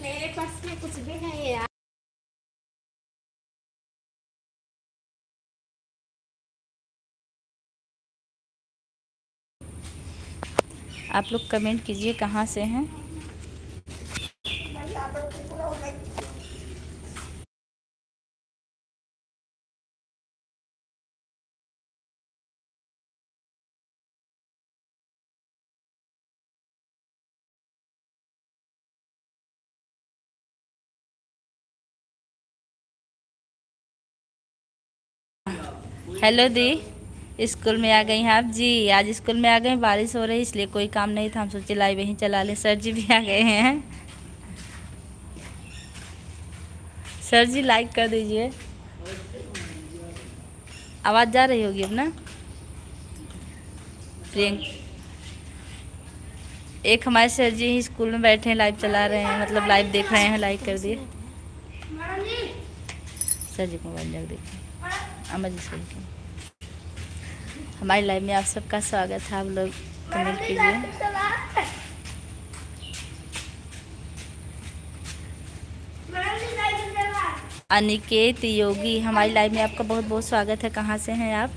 मेरे पास में कुछ भी नहीं है यार। आप लोग कमेंट कीजिए कहाँ से हैं। हेलो दी, स्कूल में आ गई हैं आप जी। आज स्कूल में आ गए, बारिश हो रही इसलिए कोई काम नहीं था, हम सोचे लाइव यहीं चला लें। सर जी भी आ गए हैं। सर जी लाइक कर दीजिए। आवाज़ जा रही होगी अब ना। प्रियंक, एक हमारे सर जी ही स्कूल में बैठे हैं, लाइव चला रहे हैं, मतलब लाइव देख रहे हैं। लाइक कर दिए। सर जी को मोबाइल जग देखिए। अमर जी सर जी, हमारी लाइव में आप सबका स्वागत है। आप लोग कमेंट कीजिए। अनिकेत योगी, हमारी लाइव में आपका बहुत बहुत स्वागत है। कहाँ से हैं आप?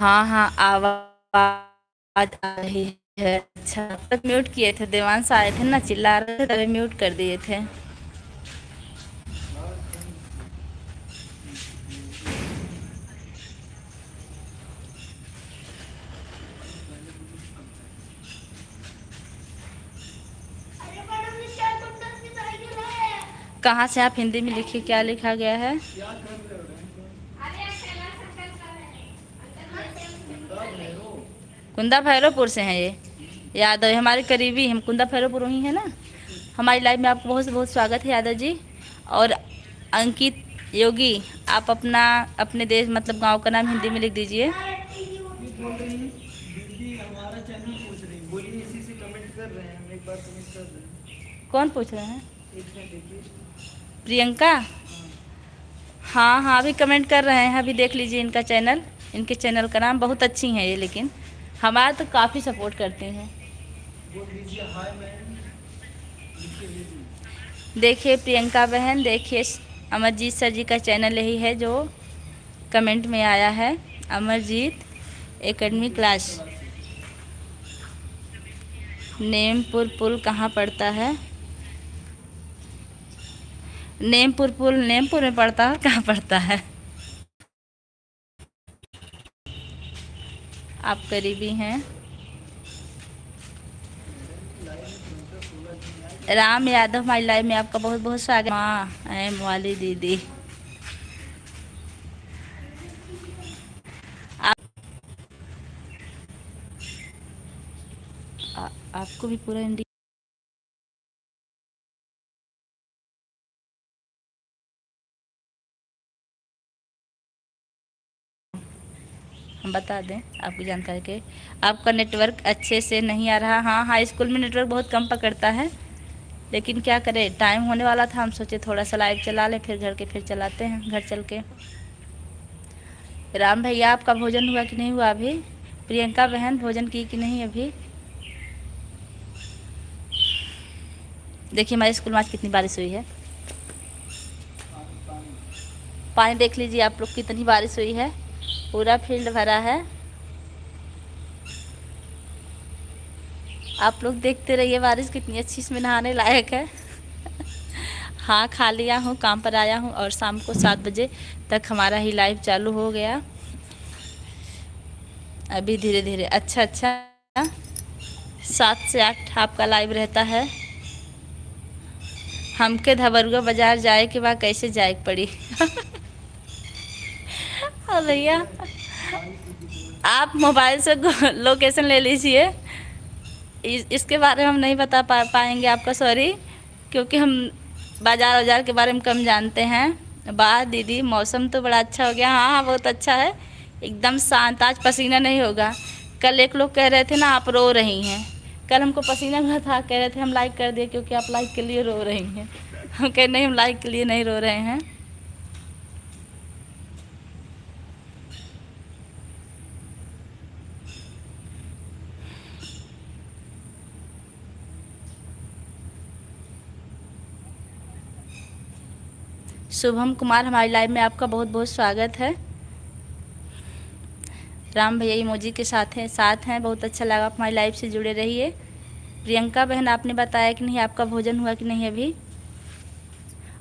हाँ हाँ, आवाज आ रही है। अच्छा, तक म्यूट किए थे, देवांश आए थे ना, चिल्ला रहे थे तभी म्यूट कर दिए थे। कहाँ से आप? हिंदी में लिखिए, क्या लिखा गया है? कुंदा भैरवपुर से हैं ये। यादव हमारे करीबी, हम कुंदा भैरवपुर ही है ना। हमारी लाइव में आपको बहुत बहुत स्वागत है यादव जी। और अंकित योगी, आप अपना अपने देश मतलब गांव का नाम हिंदी में लिख दीजिए। कौन पूछ रहे हैं? प्रियंका। हाँ हाँ, अभी कमेंट कर रहे हैं, अभी देख लीजिए इनका चैनल। इनके चैनल का नाम बहुत अच्छी हैं ये, लेकिन हमारा तो काफ़ी सपोर्ट करते हैं। देखिए प्रियंका बहन, देखिए अमरजीत सर जी का चैनल यही है जो कमेंट में आया है। Amarjeet academy class. नेमपुर पुल कहाँ पड़ता है? नेमपुर पुल नेमपुर में पड़ता है, कहाँ पड़ता है? आप करीबी हैं। राम यादव, हमारी लाइव में आपका बहुत बहुत स्वागत। हाँ, एम वाली दीदी, आपको भी पूरा इंडिया हम बता दें आपकी जानकारी के। आपका नेटवर्क अच्छे से नहीं आ रहा। हाँ हाँ, स्कूल में नेटवर्क बहुत कम पकड़ता है, लेकिन क्या करें, टाइम होने वाला था, हम सोचे थोड़ा सा लाइव चला लें, फिर घर के फिर चलाते हैं घर चल के। राम भैया, आपका भोजन हुआ कि नहीं हुआ अभी? प्रियंका बहन, भोजन की कि नहीं अभी? देखिए हमारे स्कूल में आज कितनी बारिश हुई है। पानी देख लीजिए आप लोग, कितनी बारिश हुई है, पूरा फील्ड भरा है। आप लोग देखते रहिए, बारिश कितनी अच्छी, इसमें नहाने लायक है। हाँ, खा लिया हूँ, काम पर आया हूँ, और शाम को 7 बजे तक हमारा ही लाइव चालू हो गया। अभी धीरे धीरे, अच्छा अच्छा, 7 से 8 आपका लाइव रहता है। हमके धबरुआ बाजार जाए के बाद कैसे जाए पड़ी? हाँ भैया, आप मोबाइल से लोकेशन ले लीजिए। इसके बारे में हम नहीं बता पाएंगे आपका, सॉरी, क्योंकि हम बाज़ार बाज़ार के बारे में कम जानते हैं। वाह दीदी, मौसम तो बड़ा अच्छा हो गया। हाँ हाँ, बहुत अच्छा है, एकदम शांत, आज पसीना नहीं होगा। कल एक लोग कह रहे थे ना आप रो रही हैं, कल हमको पसीना हुआ था, कह रहे थे हम लाइक कर दिए क्योंकि आप लाइक के लिए रो रही हैं। हम कह नहीं, हम लाइक के लिए नहीं रो रहे हैं। शुभम कुमार, हमारी लाइव में आपका बहुत बहुत स्वागत है। राम भैया इमोजी के साथ हैं। बहुत अच्छा लगा, आप हमारी लाइव से जुड़े रहिए। प्रियंका बहन, आपने बताया कि नहीं, आपका भोजन हुआ कि नहीं अभी?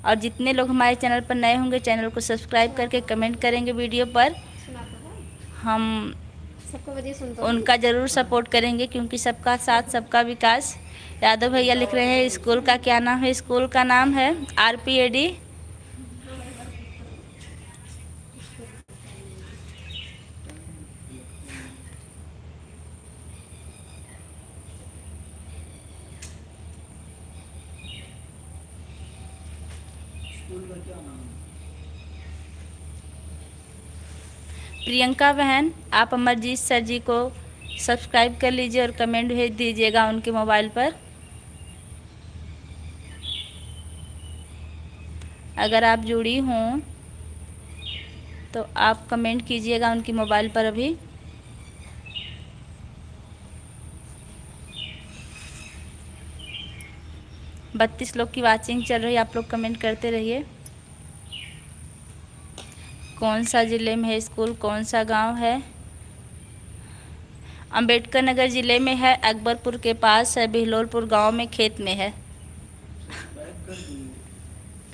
और जितने लोग हमारे चैनल पर नए होंगे, चैनल को सब्सक्राइब करके कमेंट करेंगे वीडियो पर, हम उनका ज़रूर सपोर्ट करेंगे, क्योंकि सबका साथ सबका विकास। यादव भैया लिख रहे हैं स्कूल का क्या नाम है? स्कूल का नाम है RPAD। प्रियंका बहन, आप अमरजीत सर जी को सब्सक्राइब कर लीजिए और कमेंट भेज दीजिएगा उनके मोबाइल पर। अगर आप जुड़ी हों तो आप कमेंट कीजिएगा उनकी मोबाइल पर अभी। बत्तीस लोग की वाचिंग चल रही है, आप लोग कमेंट करते रहिए। कौन सा ज़िले में है स्कूल, कौन सा गांव है? अंबेडकर नगर ज़िले में है, अकबरपुर के पास है, बिहलोलपुर गांव में, खेत में है।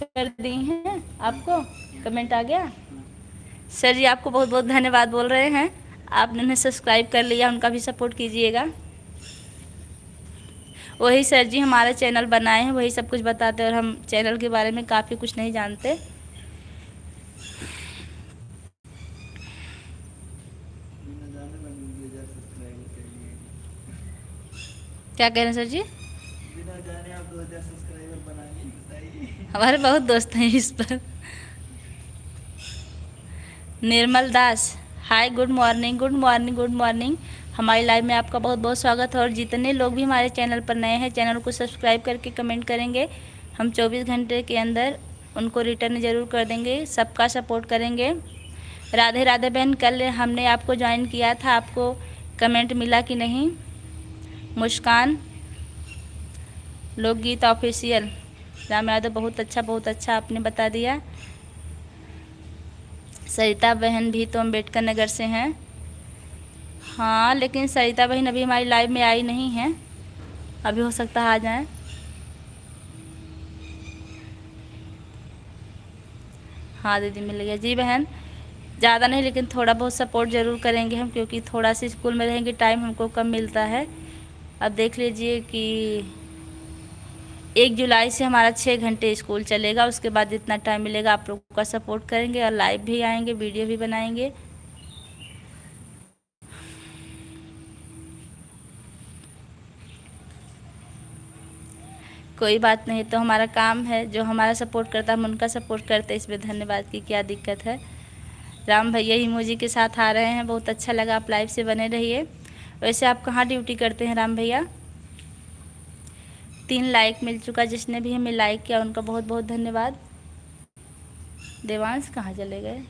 कर दी हैं आपको, कमेंट आ गया। सर जी आपको बहुत बहुत धन्यवाद बोल रहे हैं, आपने उन्हें सब्सक्राइब कर लिया, उनका भी सपोर्ट कीजिएगा। वही सर जी हमारा चैनल बनाए हैं, वही सब कुछ बताते हैं, और हम चैनल के बारे में काफ़ी कुछ नहीं जानते। क्या कह रहे हैं सर जी? बिना जाने आप 2000 सब्सक्राइबर बनाएंगे, बताइए। हमारे बहुत दोस्त हैं इस पर। Nirmal Das, hi, good morning, good morning, good morning. हमारी लाइव में आपका बहुत बहुत स्वागत है। और जितने लोग भी हमारे चैनल पर नए हैं, चैनल को सब्सक्राइब करके कमेंट करेंगे, हम 24 घंटे के अंदर उनको रिटर्न ज़रूर कर देंगे, सबका सपोर्ट करेंगे। राधे राधे बहन, कल हमने आपको ज्वाइन किया था, आपको कमेंट मिला कि नहीं? मुस्कान, लोकगीत ऑफिशियल, राम यादव, बहुत अच्छा आपने बता दिया। सरिता बहन भी तो अम्बेडकर नगर से हैं। हाँ, लेकिन सरिता बहन अभी हमारी लाइव में आई नहीं हैं, अभी हो सकता है आ जाएं। हाँ दीदी, मिल गया जी बहन। ज़्यादा नहीं, लेकिन थोड़ा बहुत सपोर्ट ज़रूर करेंगे हम, क्योंकि थोड़ा सा स्कूल में रहेंगे, टाइम हमको कम मिलता है। अब देख लीजिए कि 1 जुलाई से हमारा 6 घंटे स्कूल चलेगा, उसके बाद जितना टाइम मिलेगा आप लोगों का सपोर्ट करेंगे, और लाइव भी आएंगे, वीडियो भी बनाएंगे। कोई बात नहीं, तो हमारा काम है, जो हमारा सपोर्ट करता है हम उनका सपोर्ट करते हैं, इसमें धन्यवाद की क्या दिक्कत है। राम भैया इमोजी के साथ आ रहे हैं, बहुत अच्छा लगा, आप लाइव से बने रहिए। वैसे आप कहाँ ड्यूटी करते हैं राम भैया? 3 लाइक मिल चुका, जिसने भी हमें लाइक किया उनका बहुत बहुत धन्यवाद। देवांश कहाँ चले गए?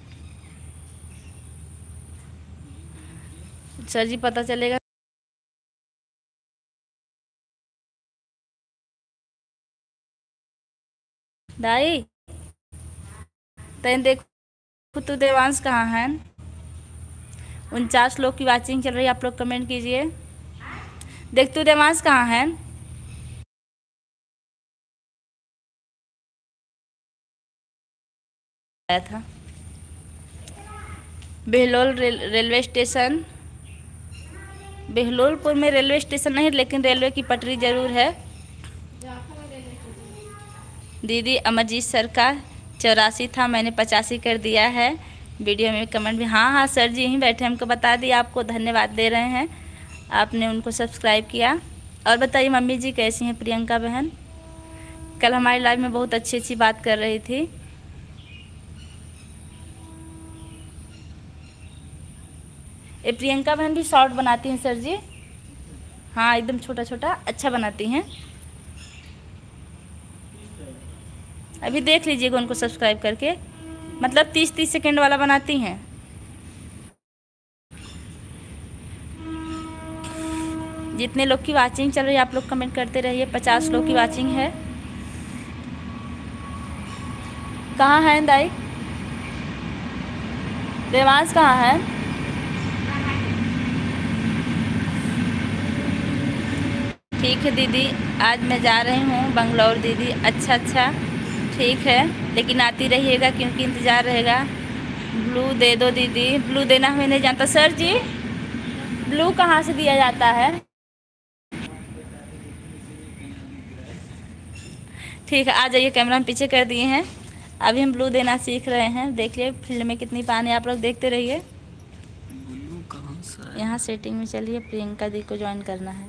सर जी पता चलेगा। दाई तैन देखो तो देवांश कहाँ है? 49 लोग की वाचिंग चल रही है, आप लोग कमेंट कीजिए। देख तू देवांश कहाँ है? आया था बेहलोल रेलवे स्टेशन। बेहलोलपुर में रेलवे स्टेशन नहीं, लेकिन रेलवे की पटरी ज़रूर है। दीदी अमरजीत सर का 84 था, मैंने 85 कर दिया है। वीडियो में कमेंट भी, हाँ हाँ सर जी यहीं बैठे, हमको बता दिया, आपको धन्यवाद दे रहे हैं, आपने उनको सब्सक्राइब किया। और बताइए मम्मी जी कैसी हैं प्रियंका बहन? कल हमारी लाइव में बहुत अच्छी अच्छी बात कर रही थी। ये प्रियंका बहन भी शॉर्ट बनाती हैं सर जी? हाँ, एकदम छोटा छोटा अच्छा बनाती हैं। अभी देख लीजिएगा उनको सब्सक्राइब करके, मतलब 30-30 सेकेंड वाला बनाती हैं। जितने लोग की वाचिंग चल रही है आप लोग कमेंट करते रहिए। 50 लोग की वाचिंग है। कहाँ है दाई? देवांश कहाँ है? ठीक है दीदी, आज मैं जा रही हूँ बंगलौर दीदी। अच्छा अच्छा, ठीक है, लेकिन आती रहिएगा क्योंकि इंतज़ार रहेगा। ब्लू दे दो दीदी। ब्लू देना हमें नहीं जानता सर जी, ब्लू कहाँ से दिया जाता है? ठीक है, आ जाइए, कैमरा हम पीछे कर दिए हैं। अभी हम ब्लू देना सीख रहे हैं। देखिए फील्ड में कितनी पानी, आप लोग देखते रहिए। ब्लू कहाँ से आया? यहाँ सेटिंग में चलिए, प्रियंका दी को ज्वाइन करना है,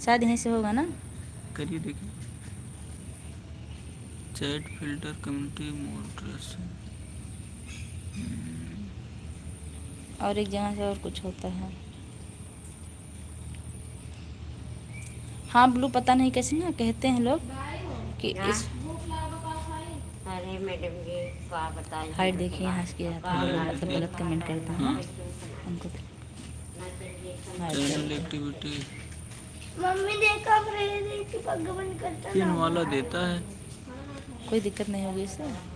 शायद यहीं से होगा ना। करिए देखिए, चैट फिल्टर कम्युनिटी मोड्रेस। और एक जगह से और कुछ होता है। हाँ ब्लू पता नहीं कैसे ना कहते हैं लोग कि इस अरे मैडम जी क्या बताएं। हाइट देखिए यहाँ से किया जाता है, लोग मतलब गलत कमेंट करते हैं हाँ, उनको। चैनल एक्टिविटी मम्मी देखा कि भगवान करता पिन वाला देता है। कोई दिक्कत नहीं होगी इससे।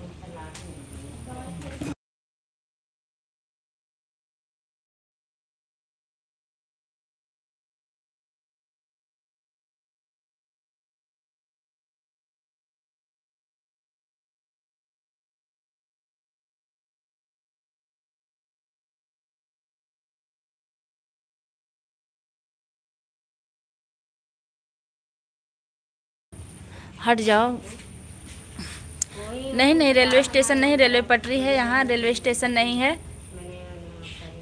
हट जाओ। नहीं नहीं, रेलवे स्टेशन नहीं, रेलवे पटरी है यहाँ, रेलवे स्टेशन नहीं है।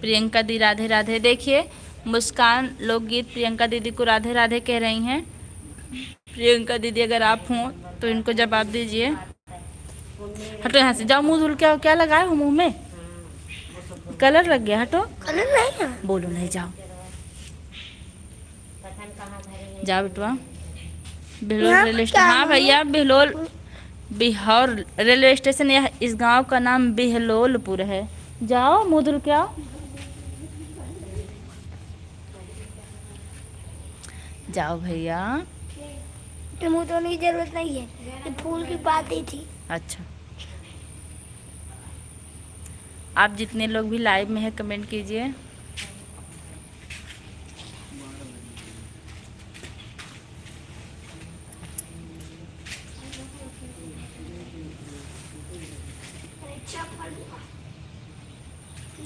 प्रियंका दी राधे राधे। देखिए मुस्कान लोकगीत प्रियंका दीदी को राधे राधे कह रही हैं। प्रियंका दीदी अगर आप हों तो इनको जवाब दीजिए। हटो यहाँ से, जाओ, मुंह धुल के क्या लगाए हो मुंह में? कलर लग गया, हटो। कलर नहीं है। बोलो नहीं, जाओ जाओ बेटवा। बिहलोल रेलवे स्टेशन, हाँ भैया बिहलोल, बिहार रेलवे स्टेशन। यह इस गांव का नाम बिहलोलपुर है। जाओ मुँह धुल के आओ, जाओ भैया। मुँह धोने की जरूरत नहीं है, ये फूल की बात ही थी। अच्छा, आप जितने लोग भी लाइव में हैं कमेंट कीजिए।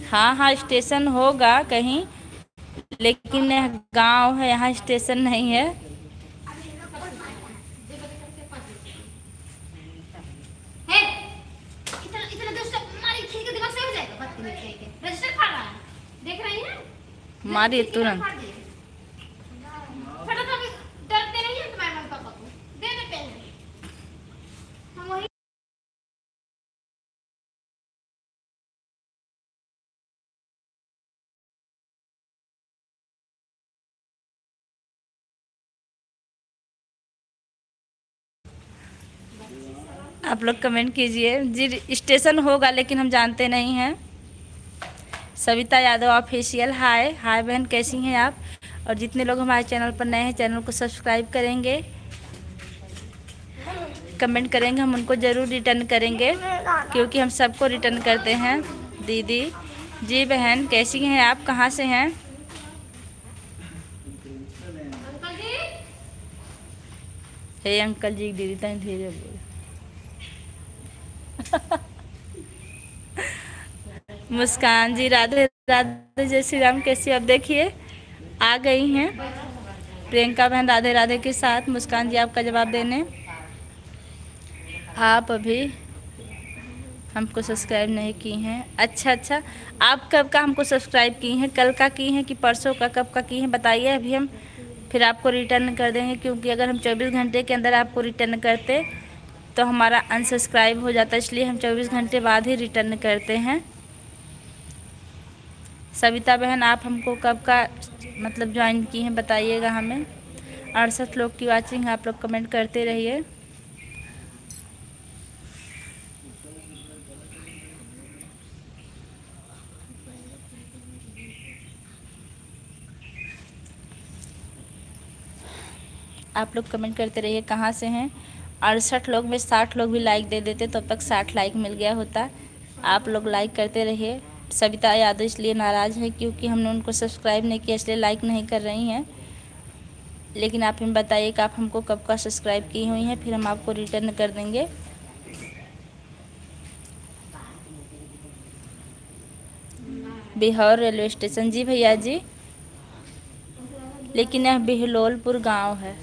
हाँ हाँ, स्टेशन होगा कहीं, लेकिन यह गांव है, यहाँ स्टेशन नहीं है। मारिए तुरंत। आप लोग कमेंट कीजिए जी, स्टेशन होगा लेकिन हम जानते नहीं हैं। सविता यादव ऑफिशियल, हाय हाय बहन, कैसी हैं आप? और जितने लोग हमारे चैनल पर नए हैं, चैनल को सब्सक्राइब करेंगे, कमेंट करेंगे, हम उनको ज़रूर रिटर्न करेंगे क्योंकि हम सबको रिटर्न करते हैं। दीदी जी बहन कैसी हैं आप, कहाँ से हैं? हे अंकल जी, दीदी तनी धीरे बोल। मुस्कान जी राधे राधे, जय श्री राम, कैसी आप? देखिए आ गई हैं प्रियंका बहन राधे राधे के साथ। मुस्कान जी आपका जवाब देने। आप अभी हमको सब्सक्राइब नहीं की हैं। अच्छा अच्छा, आप कब का हमको सब्सक्राइब की हैं? कल का की हैं कि परसों का, कब का की हैं बताइए, अभी हम फिर आपको रिटर्न कर देंगे। क्योंकि अगर हम 24 घंटे के अंदर आपको रिटर्न करते तो हमारा अनसब्सक्राइब हो जाता, इसलिए हम 24 घंटे बाद ही रिटर्न करते हैं। सविता बहन आप हमको कब का मतलब ज्वाइन की हैं बताइएगा हमें। 68 लोग की वाचिंग, आप लोग कमेंट करते रहिए। आप लोग कमेंट करते रहिए कहाँ से हैं 68 लोग में 60 लोग भी लाइक दे देते तो अब तक 60 लाइक मिल गया होता। आप लोग लाइक करते रहिए। सविता यादव इसलिए नाराज़ है क्योंकि हमने उनको सब्सक्राइब नहीं किया, इसलिए लाइक नहीं कर रही हैं। लेकिन आप हमें बताइए कि आप हमको कब का सब्सक्राइब की हुई हैं, फिर हम आपको रिटर्न कर देंगे। बिहार रेलवे स्टेशन, जी भैया जी, लेकिन यह बिहलोलपुर गांव है।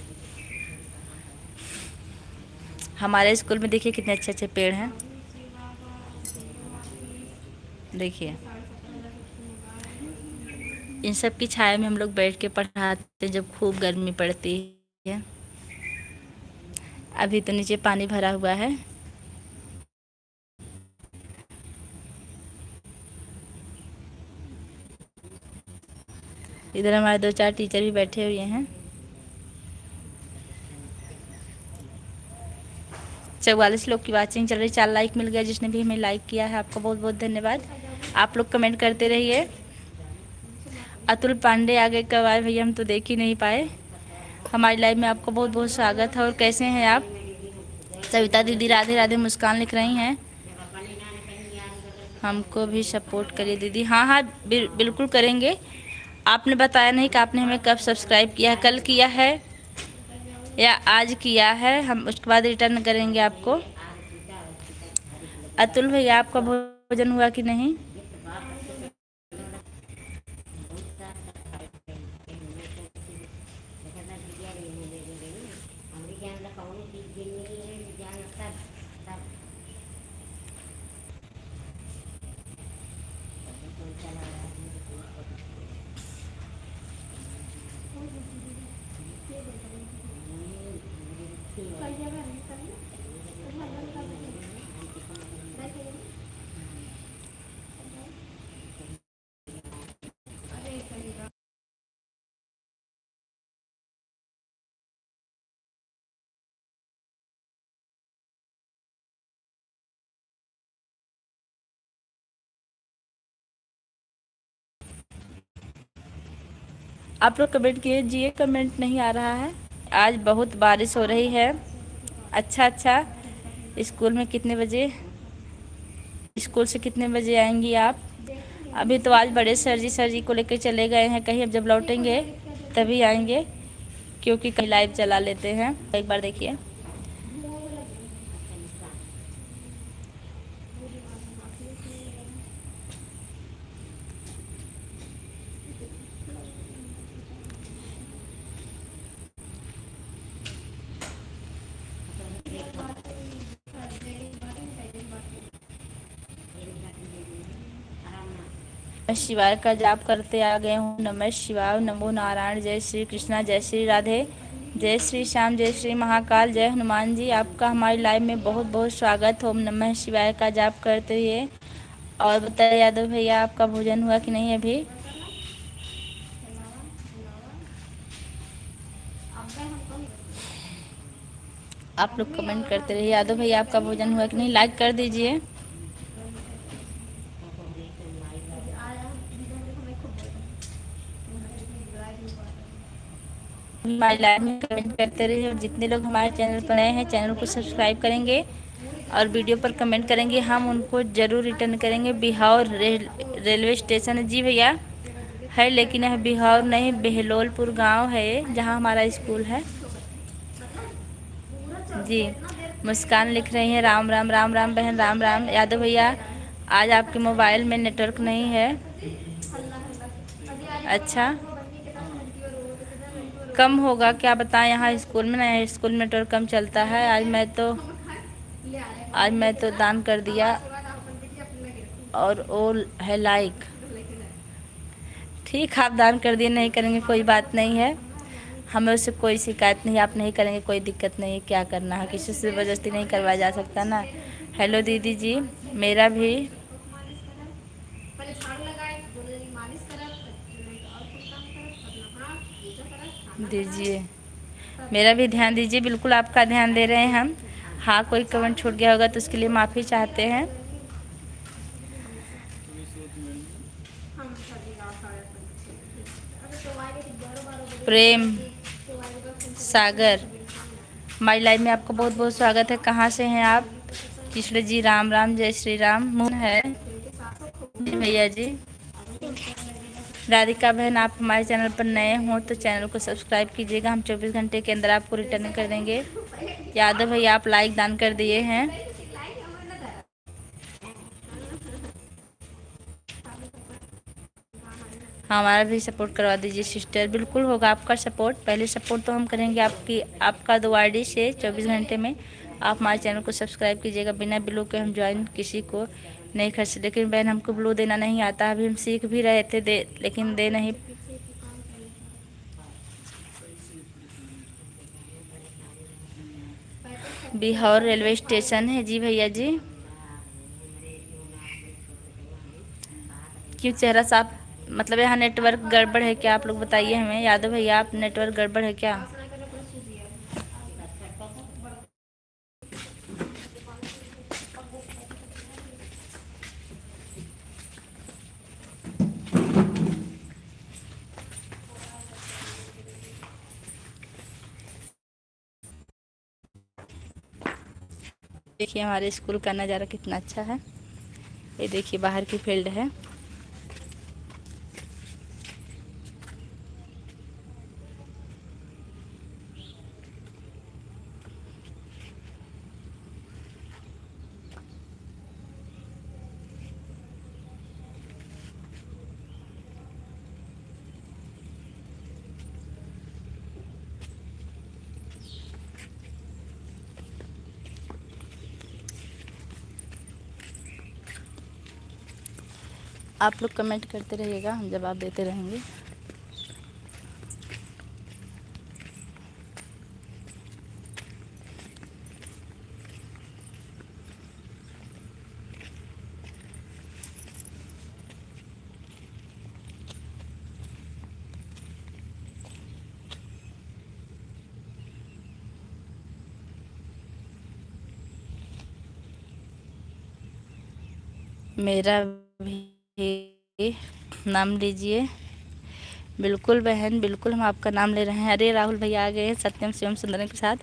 हमारे स्कूल में देखिए कितने अच्छे अच्छे पेड़ हैं, देखिए इन सब की छाया में हम लोग बैठ के पढ़ाते हैं जब खूब गर्मी पड़ती है। अभी तो नीचे पानी भरा हुआ है। इधर हमारे 2-4 टीचर भी बैठे हुए हैं। 44 लोग की वाचिंग चल रही, 4 लाइक मिल गया। जिसने भी हमें लाइक किया है आपका बहुत बहुत धन्यवाद। आप लोग कमेंट करते रहिए। अतुल पांडे आगे कब आए भैया, हम तो देख ही नहीं पाए। हमारी लाइव में आपका बहुत बहुत स्वागत है। और कैसे हैं आप? सविता दीदी राधे राधे मुस्कान लिख रही हैं। हमको भी सपोर्ट करिए दीदी। हाँ हाँ बिल्कुल करेंगे। आपने बताया नहीं कि आपने हमें कब सब्सक्राइब किया है, कल किया है या आज किया है, हम उसके बाद रिटर्न करेंगे आपको। अतुल भैया आपका भोजन हुआ कि नहीं? आप लोग कमेंट कीजिए, कमेंट नहीं आ रहा है। आज बहुत बारिश हो रही है। अच्छा, स्कूल में कितने बजे, स्कूल से कितने बजे आएंगी आप? अभी तो आज बड़े सर जी को लेकर चले गए हैं कहीं, अब जब लौटेंगे तभी आएंगे, क्योंकि कहीं लाइव चला लेते हैं। एक बार देखिए, शिवाय का जाप करते आ गए हूँ। नमः शिवाय, नमो नारायण, जय श्री कृष्णा, जय श्री राधे, जय श्री श्याम, जय श्री महाकाल, जय हनुमान जी। आपका हमारी लाइव में बहुत बहुत स्वागत। ओम नमः शिवाय का जाप करते हुए। और बताइए यादव भैया, आपका भोजन हुआ कि नहीं अभी? आप लोग कमेंट करते रहिए। यादव भैया आपका भोजन हुआ कि नहीं, लाइक कर दीजिए। हमारे लाइव में कमेंट करते रहिए। और जितने लोग हमारे चैनल पर नए हैं, चैनल को सब्सक्राइब करेंगे और वीडियो पर कमेंट करेंगे, हम उनको ज़रूर रिटर्न करेंगे। बिहार रेलवे स्टेशन है, जी भैया है, लेकिन यह बिहार नहीं, बिहलोलपुर गांव है जहां हमारा स्कूल है। जी, मुस्कान लिख रही हैं राम राम, राम राम बहन, राम राम। यादव भैया आज आपके मोबाइल में नेटवर्क नहीं है। अच्छा, कम होगा क्या बताएं, यहाँ स्कूल में ना, स्कूल में नेटवर्क कम चलता है। आज मैं तो दान कर दिया और वो है लाइक। ठीक, आप दान कर दिए, नहीं करेंगे कोई बात नहीं है, हमें उससे कोई शिकायत नहीं। आप नहीं करेंगे कोई दिक्कत नहीं है, क्या करना है, किसी से ज़बरदस्ती नहीं करवाया जा सकता ना। हेलो दीदी जी, मेरा भी दीजिए, मेरा भी ध्यान दीजिए। बिल्कुल आपका ध्यान दे रहे हैं हम। हाँ, कोई कमेंट छूट गया होगा तो उसके लिए माफ़ी चाहते हैं। प्रेम सागर, हमारी लाइव में आपका बहुत बहुत स्वागत है। कहाँ से हैं आप? कृष्ण जी राम राम, जय श्री राम। मून है जी भैया जी। राधिका बहन, आप हमारे चैनल पर नए हो तो चैनल को सब्सक्राइब कीजिएगा। हम 24 घंटे के अंदर आपको रिटर्न कर देंगे। यादव भैया, आप लाइक दान कर दिए हैं। हमारा भी सपोर्ट करवा दीजिए सिस्टर। बिल्कुल होगा आपका सपोर्ट। पहले सपोर्ट तो हम करेंगे आपका 2 ID से 24 घंटे में। आप हमारे चैनल को सब्सक्राइब कीजिएगा। बिना ब्लू के हम ज्वाइन किसी को नहीं कर सकते। लेकिन बहन, हमको ब्लू देना नहीं आता। अभी हम सीख भी रहे थे लेकिन दे नहीं। बिहार रेलवे स्टेशन है जी भैया जी। क्यों चेहरा साफ? मतलब यहाँ नेटवर्क गड़बड़ है क्या? आप लोग बताइए हमें। यादव भैया, आप नेटवर्क गड़बड़ है क्या? देखिए हमारे स्कूल का नज़ारा कितना अच्छा है। ये देखिए बाहर की फील्ड है। आप लोग कमेंट करते रहिएगा, हम जवाब देते रहेंगे। मेरा भी नाम लीजिए। बिल्कुल बहन, बिल्कुल हम आपका नाम ले रहे हैं। अरे राहुल भैया आ गए हैं सत्यम शिवम सुंदरम के साथ।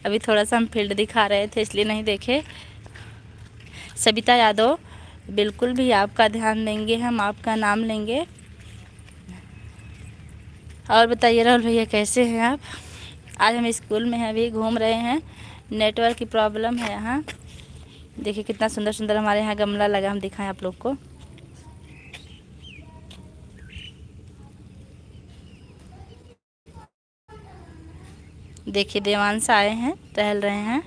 अभी थोड़ा सा हम फील्ड दिखा रहे थे इसलिए नहीं देखे। सविता यादव, बिल्कुल भी आपका ध्यान देंगे, हम आपका नाम लेंगे। और बताइए राहुल भैया, कैसे हैं आप? आज हम स्कूल में हैं, अभी घूम रहे हैं। नेटवर्क की प्रॉब्लम है यहाँ। देखिए कितना सुंदर सुंदर हमारे यहाँ गमला लगा, हम दिखाएं आप लोग को। देखिए देवांश आए हैं, टहल रहे हैं।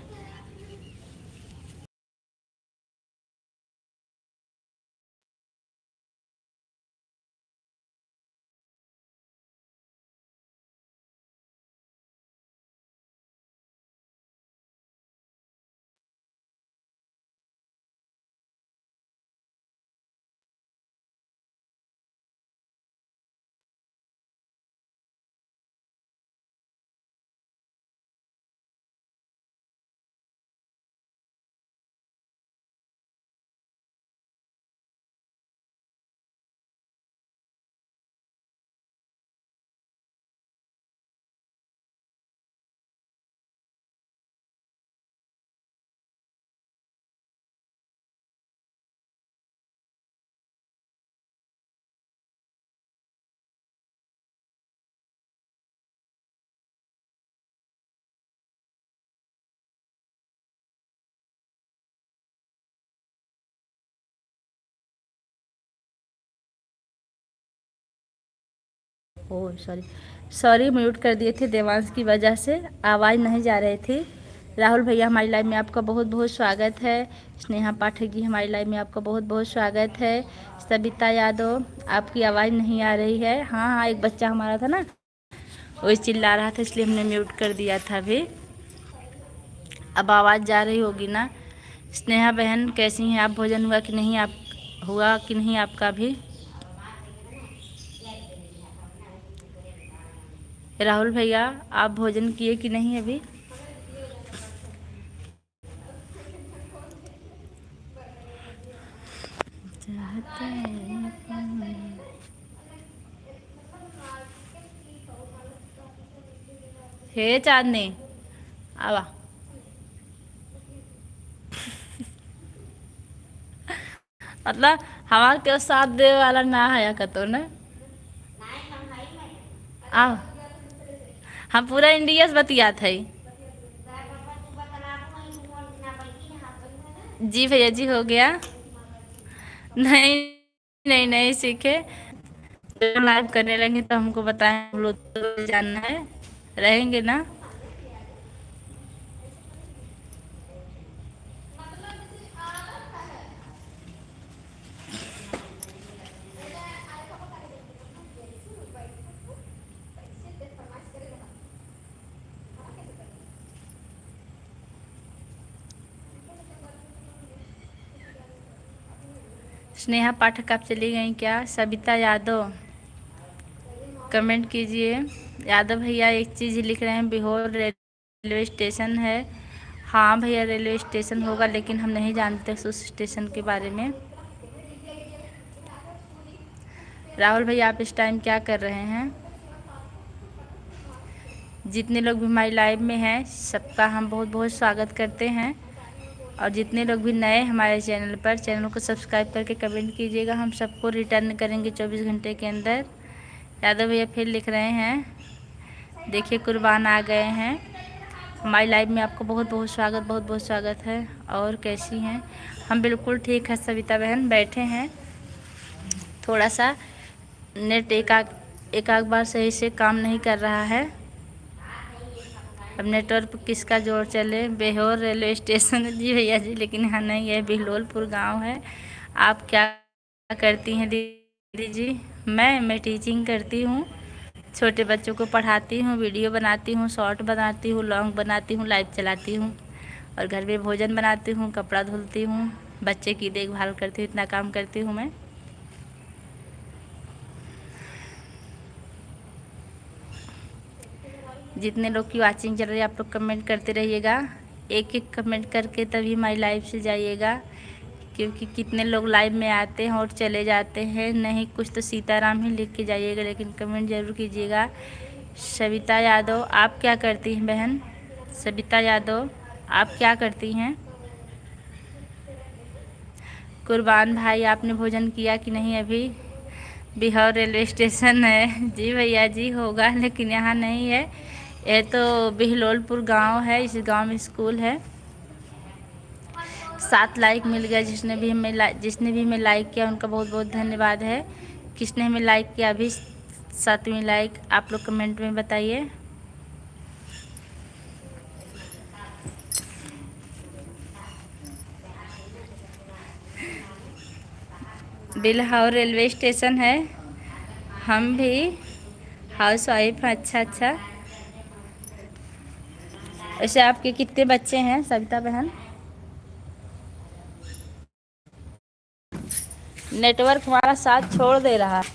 ओह सॉरी, सॉरी म्यूट कर दिए थे देवांश की वजह से, आवाज़ नहीं जा रही थी। राहुल भैया, हमारी लाइव में आपका बहुत बहुत स्वागत है। स्नेहा पाठक जी, हमारी लाइव में आपका बहुत बहुत स्वागत है। सविता यादव, आपकी आवाज़ नहीं आ रही है। हाँ हाँ, एक बच्चा हमारा था ना, वही चिल्ला रहा था इसलिए हमने म्यूट कर दिया था अभी। अब आवाज़ जा रही होगी ना। स्नेहा बहन कैसी हैं आप? भोजन हुआ कि नहीं आपका भी? राहुल भैया, आप भोजन किए कि नहीं अभी? हे चांदनी, आवा। मतलब हमारे के साथ दे वाला ना है कतो ना। आओ हम पूरा इंडिया से बतियात है। जी भैया जी हो गया। नहीं नहीं नहीं सीखे, जब लाइव करने लगे तो हमको बताएं, हम लोग तो जानना है, रहेंगे ना। स्नेहा पाठक आप चली गई क्या? सबिता यादव कमेंट कीजिए। यादव भैया एक चीज़ लिख रहे हैं, बिहोर रेलवे स्टेशन है। हाँ भैया रेलवे स्टेशन होगा, लेकिन हम नहीं जानते उस स्टेशन के बारे में। राहुल भैया आप इस टाइम क्या कर रहे हैं? जितने लोग भी हमारी लाइव में हैं सबका हम बहुत बहुत स्वागत करते हैं, और जितने लोग भी नए हमारे चैनल पर, चैनल को सब्सक्राइब करके कमेंट कीजिएगा, हम सबको रिटर्न करेंगे 24 घंटे के अंदर। यादव भैया फिर लिख रहे हैं, देखिए कुर्बान आ गए हैं। हमारी लाइव में आपको बहुत बहुत स्वागत, बहुत बहुत स्वागत है। और कैसी हैं? हम बिल्कुल ठीक है सविता बहन, बैठे हैं। थोड़ा सा नेट एक आध बार सही से काम नहीं कर रहा है। अब नेटवर्क किसका जोर चले। बेहोर रेलवे स्टेशन जी भैया जी, लेकिन यहाँ नहीं है, बिहलोलपुर गांव है। आप क्या करती हैं दीदी जी? मैं टीचिंग करती हूँ, छोटे बच्चों को पढ़ाती हूँ, वीडियो बनाती हूँ, शॉर्ट बनाती हूँ, लॉन्ग बनाती हूँ, लाइव चलाती हूँ, और घर में भोजन बनाती हूँ, कपड़ा धुलती हूँ, बच्चे की देखभाल करती हूँ, इतना काम करती हूँ मैं। जितने लोग की वाचिंग चल रही है आप लोग कमेंट करते रहिएगा, एक एक कमेंट करके तभी हमारी लाइव से जाइएगा, क्योंकि कितने लोग लाइव में आते हैं और चले जाते हैं। नहीं कुछ तो सीताराम ही लिख के जाइएगा, लेकिन कमेंट ज़रूर कीजिएगा। सविता यादव आप क्या करती हैं बहन? सविता यादव आप क्या करती हैं? कुर्बान भाई आपने भोजन किया कि नहीं अभी? बिहार रेलवे स्टेशन है जी भैया जी, होगा लेकिन यहाँ नहीं है। यह तो बिहलोलपुर गांव है, इस गांव में स्कूल है। 7 लाइक मिल गया, जिसने भी हमें लाइक किया उनका बहुत बहुत धन्यवाद है। किसने हमें लाइक किया अभी 7वीं लाइक, आप लोग कमेंट में बताइए। बिलहार रेलवे स्टेशन है, हम भी हाउस वाइफ हैं। अच्छा अच्छा, वैसे आपके कितने बच्चे हैं सविता बहन? नेटवर्क हमारा साथ छोड़ दे रहा है।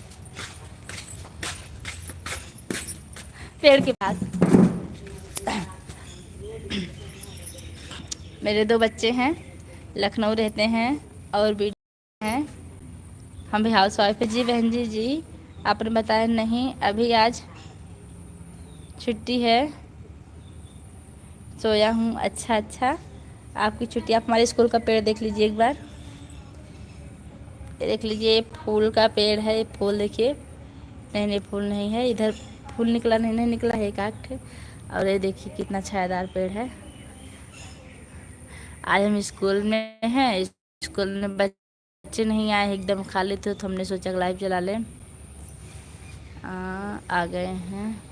पेड़ के पास मेरे 2 बच्चे हैं, लखनऊ रहते हैं और बेटी हैं। हम भी हाउस वाइफ है। जी बहन जी जी, आपने बताया नहीं, अभी आज छुट्टी है, सोया हूँ। अच्छा अच्छा, आपकी छुट्टी। आप हमारे स्कूल का पेड़ देख लीजिए एक बार, देख लीजिए, ये फूल का पेड़ है। फूल देखिए, नहीं नहीं फूल नहीं है, इधर फूल निकला नहीं निकला है एक आठ। और ये देखिए कितना छायादार पेड़ है। आज हम स्कूल में हैं, स्कूल में बच्चे नहीं आए, एकदम खाली थे, तो हमने सोचा लाइव चला लें। आ गए हैं।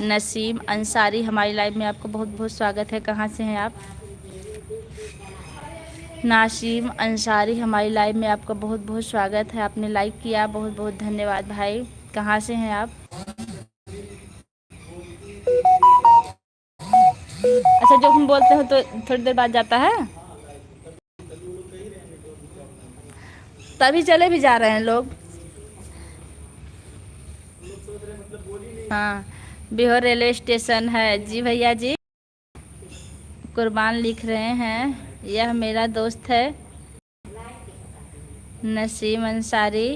नसीम अंसारी हमारी लाइव में आपको बहुत बहुत स्वागत है। कहाँ से हैं आप? नासिम अंसारी हमारी लाइव में आपका बहुत बहुत स्वागत है, आपने लाइक किया, बहुत बहुत धन्यवाद भाई। कहाँ से हैं आप? अच्छा, जो हम बोलते हो तो थोड़ी देर बाद जाता है, तभी चले भी जा रहे हैं लोग। हाँ, बिहार रेलवे स्टेशन है जी भैया जी। कुर्बान लिख रहे हैं, यह मेरा दोस्त है नसीम अंसारी,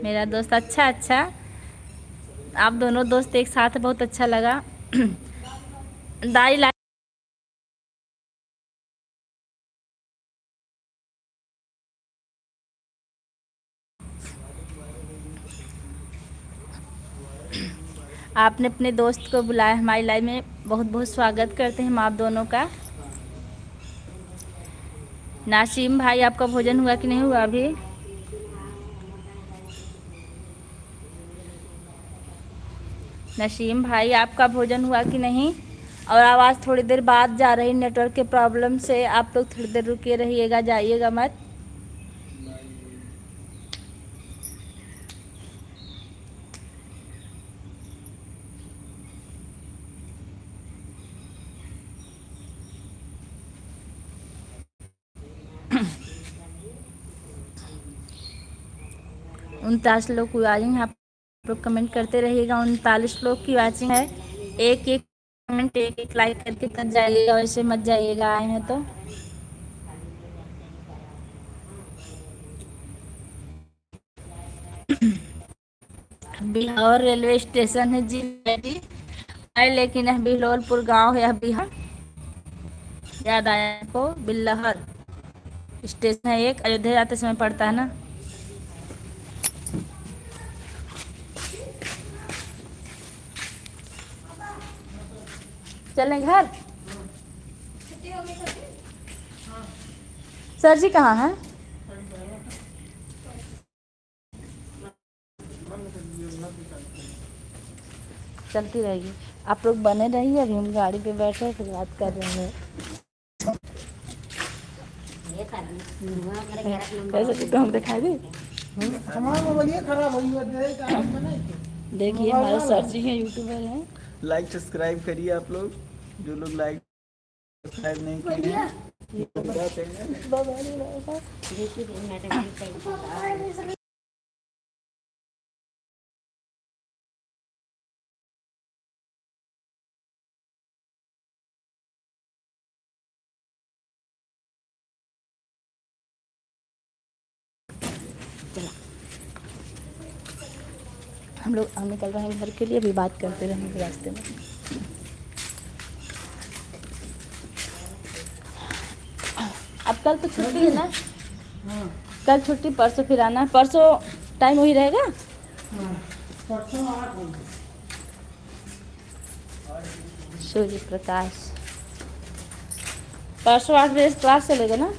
मेरा दोस्त। अच्छा अच्छा, आप दोनों दोस्त एक साथ, बहुत अच्छा लगा। दाई आपने अपने दोस्त को बुलाया हमारी लाइफ में, बहुत बहुत स्वागत करते हैं हम आप दोनों का। नासिम भाई, आपका भोजन हुआ कि नहीं हुआ अभी? नसीम भाई, आपका भोजन हुआ कि नहीं? और आवाज़ थोड़ी देर बाद जा रही नेटवर्क के प्रॉब्लम से, आप लोग थोड़ी देर रुके रहिएगा, जाइएगा मत। उनतालीस लोग की वाचिंग है, आप लोग कमेंट करते रहिएगा। 39 लोग की वाचिंग है। एक एक कमेंट, एक एक लाइक करके तक जाइएगा, वैसे मत जाइएगा आए हैं तो। बिल्हौर रेलवे स्टेशन है जी जी है, लेकिन यह बिल्हौरपुर गांव है बिहार। याद आया आपको? बिल्हौर स्टेशन है एक, अयोध्या जाते समय पड़ता है ना। चलें घर? सर जी कहाँ हैं? चलती रहेगी, आप लोग बने रहिए। अभी हम गाड़ी पे बैठे फिर बात कर रहे हैं। कैसे हम दिखाई दी? देखिए हमारे सर जी हैं, यूट्यूबर हैं। लाइक सब्सक्राइब करिए आप लोग, जो लोग लाइक सब्सक्राइब नहीं किए हैं। हम लोग हम निकल रहे हैं घर के लिए, अभी बात करते रहेंगे रास्ते में। अब कल तो छुट्टी है ना? कल छुट्टी, परसों फिर आना। परसों टाइम वही रहेगा? सूर्य प्रकाश परसों 8 बजे क्लास चलेगा ना?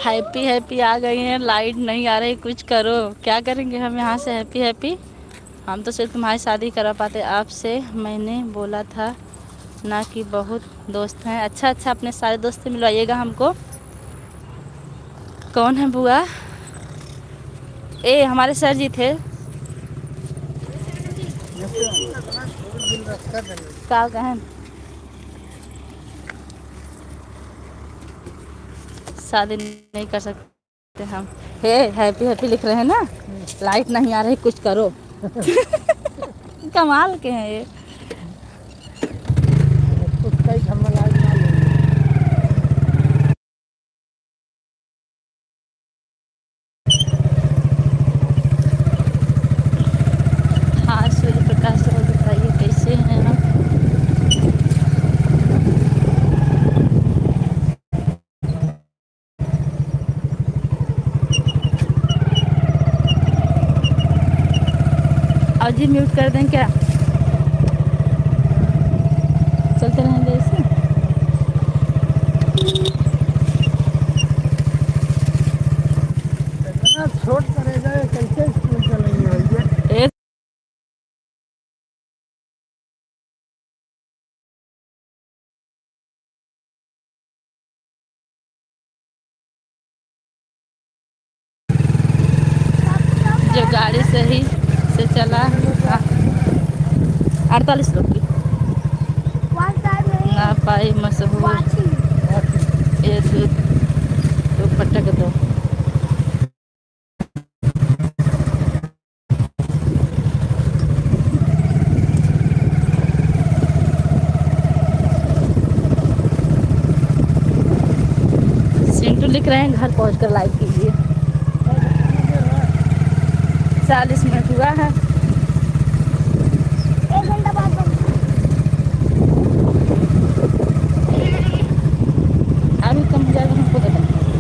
हैप्पी हैप्पी आ गई हैं, लाइट नहीं आ रही, कुछ करो। क्या करेंगे हम यहाँ से हैप्पी हैप्पी? हम तो सिर्फ तुम्हारी शादी करा पाते। आपसे मैंने बोला था ना कि बहुत दोस्त हैं। अच्छा अच्छा, अपने सारे दोस्त से मिलवाइएगा हमको। कौन है बुआ? ए हमारे सर जी थे। का कहन शादी नहीं कर सकते हम। हे हैप्पी हैप्पी लिख रहे हैं ना, लाइट नहीं आ रही, कुछ करो। कमाल के हैं ये। हाँ सूर्य प्रकाश से बताइए कैसे हैं आप? और जी म्यूट कर दें क्या? चलते रहेंगे ऐसे? इतना छोट करेगा कैसे स्कूल चलेंगे भैया? एक जो गाड़ी सही से चला 48 लोग की। पाई मशहूर वाची ये तो पटक दो। सिंटू लिख रहे हैं घर पहुंचकर लाइक कीजिए। 40 मिनट हुआ है।